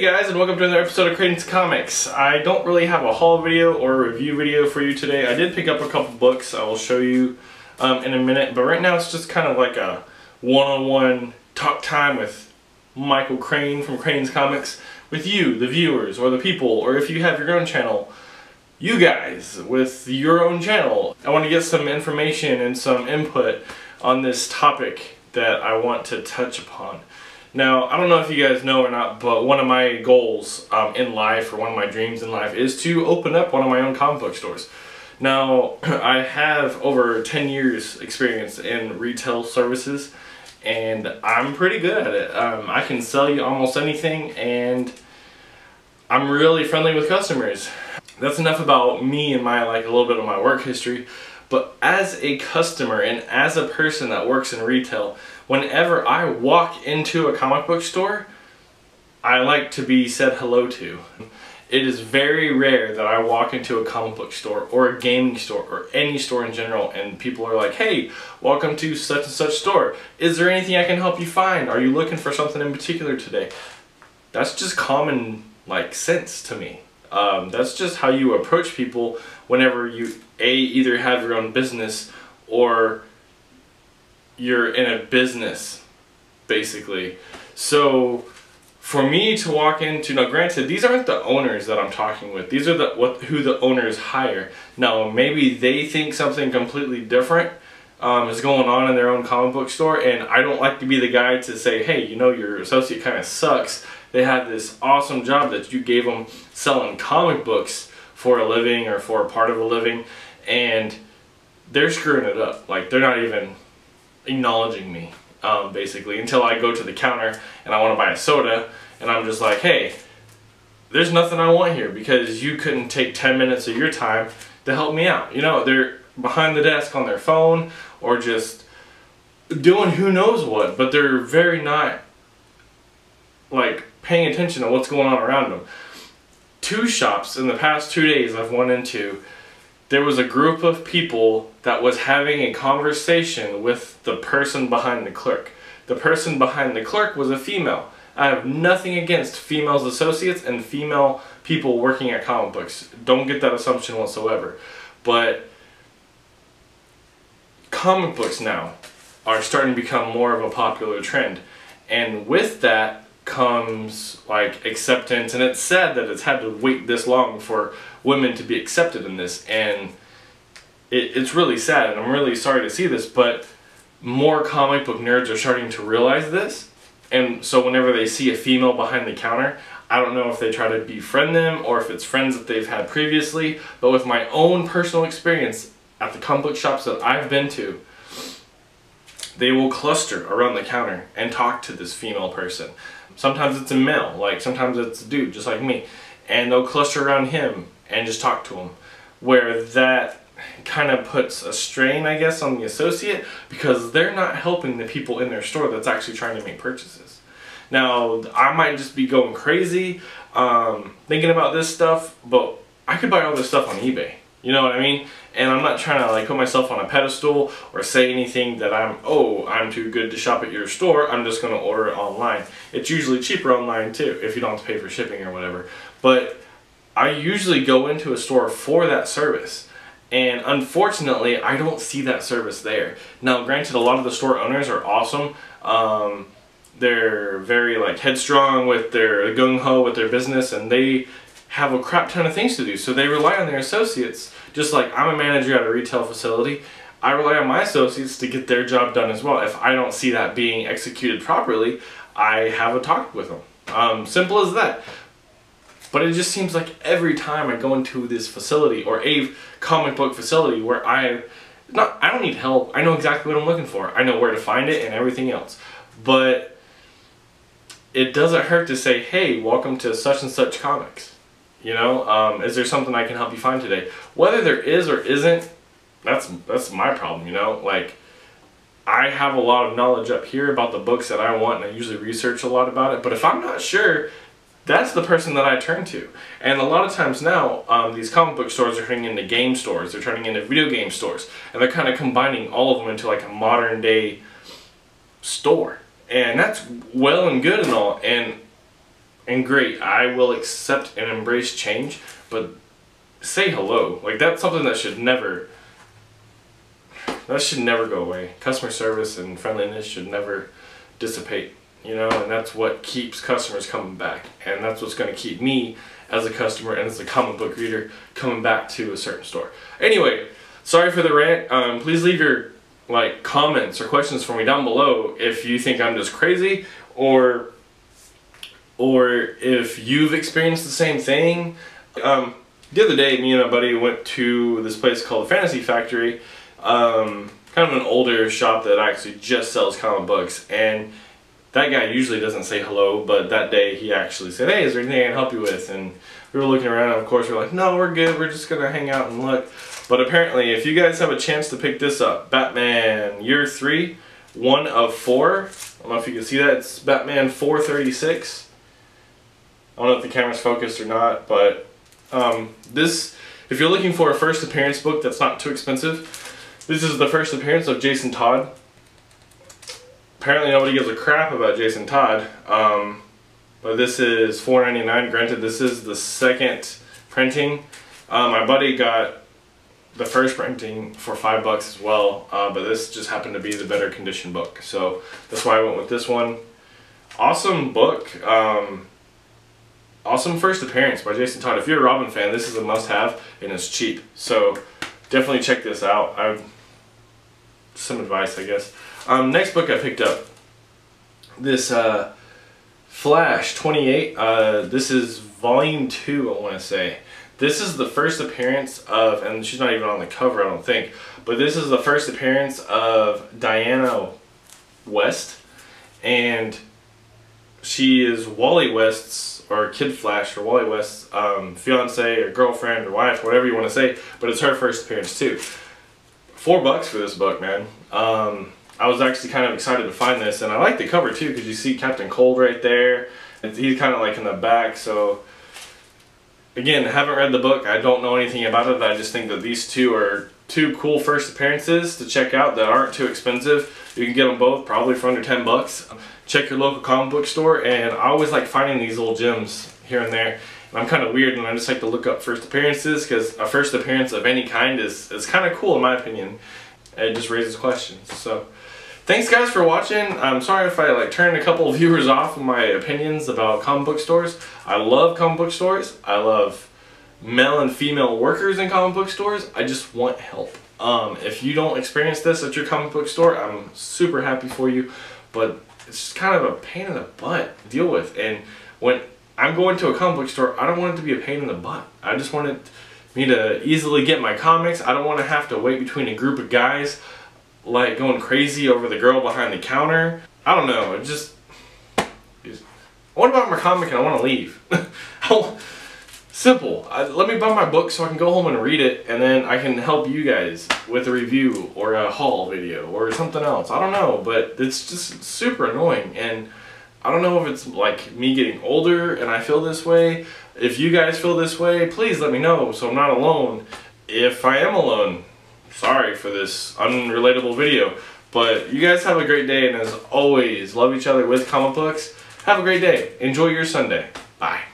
guys, and welcome to another episode of Creighton's Comics. I don't really have a haul video or a review video for you today. I did pick up a couple books I will show you in a minute, but right now it's just kind of like a one-on-one talk time with Michael Crane from Creighton's Comics with you, the viewers, or the people, or if you have your own channel, you guys with your own channel. I want to get some information and some input on this topic that I want to touch upon. Now, I don't know if you guys know or not, but one of my goals in life, or one of my dreams in life, is to open up one of my own comic book stores. Now, I have over 10 years experience in retail services, and I'm pretty good at it. I can sell you almost anything, and I'm really friendly with customers. That's enough about me and my, a little bit of my work history. But as a customer and as a person that works in retail, whenever I walk into a comic book store, I like to be said hello to. It is very rare that I walk into a comic book store or a gaming store or any store in general and people are like, hey, welcome to such and such store. Is there anything I can help you find? Are you looking for something in particular today? That's just common sense to me. That's just how you approach people whenever you either have your own business or you're in a business, basically. So for me to walk into, now granted, these aren't the owners that I'm talking with. These are who the owners hire. Now maybe they think something completely different is going on in their own comic book store, and I don't like to be the guy to say, hey, you know, your associate kind of sucks. They have this awesome job that you gave them selling comic books for a living or for a part of a living, and they're screwing it up. Like, they're not even acknowledging me, basically, until I go to the counter and I want to buy a soda, and I'm just like, hey, there's nothing I want here because you couldn't take 10 minutes of your time to help me out. You know, they're behind the desk on their phone or just doing who knows what, but they're very not paying attention to what's going on around them. Two shops in the past 2 days I've went into, there was a group of people that was having a conversation with the person behind the clerk. The person behind the clerk was a female. I have nothing against females associates and female people working at comic books. Don't get that assumption whatsoever. But comic books now are starting to become more of a popular trend. And with that comes acceptance, and it's sad that it's had to wait this long for women to be accepted in this, and it's really sad, and I'm really sorry to see this, but more comic book nerds are starting to realize this, and so whenever they see a female behind the counter, I don't know if they try to befriend them or if it's friends that they've had previously, but with my own personal experience at the comic book shops that I've been to, they will cluster around the counter and talk to this female person. Sometimes it's a male, sometimes it's a dude, just like me, and they'll cluster around him and just talk to him, where that kind of puts a strain, I guess, on the associate because they're not helping the people in their store that's actually trying to make purchases. Now, I might just be going crazy thinking about this stuff, but I could buy all this stuff on eBay. You know what I mean? And I'm not trying to put myself on a pedestal or say anything that I'm too good to shop at your store. I'm just going to order it online. It's usually cheaper online too if you don't have to pay for shipping or whatever. But I usually go into a store for that service. And unfortunately, I don't see that service there. Now, granted, a lot of the store owners are awesome. They're very headstrong with their gung-ho with their business, and they have a crap ton of things to do, so they rely on their associates. Just like I'm a manager at a retail facility, I rely on my associates to get their job done as well. If I don't see that being executed properly, I have a talk with them. Simple as that. But it just seems like every time I go into this facility or a comic book facility where I don't need help. I know exactly what I'm looking for. I know where to find it and everything else. But it doesn't hurt to say, hey, welcome to such and such comics. You know, is there something I can help you find today? Whether there is or isn't, that's my problem, you know? I have a lot of knowledge up here about the books that I want, and I usually research a lot about it, but if I'm not sure, that's the person that I turn to. And a lot of times now, these comic book stores are turning into game stores, they're turning into video game stores, and they're kind of combining all of them into a modern day store. And that's well and good and all, and and great, I will accept and embrace change, but say hello. Like, that's something that should never go away. Customer service and friendliness should never dissipate, you know, and that's what keeps customers coming back, and that's what's going to keep me as a customer and as a comic book reader coming back to a certain store. Anyway, sorry for the rant. Please leave your comments or questions for me down below if you think I'm just crazy, or if you've experienced the same thing. The other day, me and my buddy went to this place called Fantasy Factory, kind of an older shop that actually just sells comic books, and that guy usually doesn't say hello, but that day he actually said, "Hey, is there anything I can help you with?" And we were looking around, and of course we're like, "No, we're good, we're just gonna hang out and look." But apparently, if you guys have a chance to pick this up, Batman Year 3, 1 of 4, I don't know if you can see that, it's Batman 436. I don't know if the camera's focused or not, but this, if you're looking for a first appearance book that's not too expensive, this is the first appearance of Jason Todd. Apparently nobody gives a crap about Jason Todd, but this is $4.99. Granted, this is the second printing. My buddy got the first printing for $5 as well, but this just happened to be the better condition book, so that's why I went with this one. Awesome book. Awesome first appearance by Jason Todd. If you're a Robin fan, this is a must-have, and it's cheap. So definitely check this out. Some advice, I guess. Next book I picked up, this Flash 28. This is volume 2, I want to say. This is the first appearance of, and she's not even on the cover, I don't think, but this is the first appearance of Diana West, and she is Wally West's, or Kid Flash, or Wally West's fiance or girlfriend or wife, whatever you want to say, but it's her first appearance too. $4 for this book, man. I was actually kind of excited to find this, and I like the cover too, because you see Captain Cold right there. He's kind of like in the back, so again, I haven't read the book, I don't know anything about it. I just think that these two are two cool first appearances to check out that aren't too expensive. You can get them both probably for under $10. Check your local comic book store, and I always like finding these little gems here and there. And I'm kind of weird, and I just like to look up first appearances, because a first appearance of any kind is kind of cool in my opinion. It just raises questions. So thanks guys for watching. I'm sorry if I turned a couple of viewers off with my opinions about comic book stores. I love comic book stores. I love male and female workers in comic book stores. I just want help. If you don't experience this at your comic book store, I'm super happy for you, but it's just kind of a pain in the butt to deal with. And when I'm going to a comic book store, I don't want it to be a pain in the butt. I just want me to easily get my comics. I don't want to have to wait between a group of guys going crazy over the girl behind the counter. I don't know, it just I want to buy my comic and I want to leave. Simple. Let me buy my book so I can go home and read it, and then I can help you guys with a review or a haul video or something else. I don't know, but it's just super annoying, and I don't know if it's like me getting older and I feel this way. If you guys feel this way, please let me know so I'm not alone. If I am alone, sorry for this unrelatable video, but you guys have a great day, and as always, love each other with comic books. Have a great day. Enjoy your Sunday. Bye.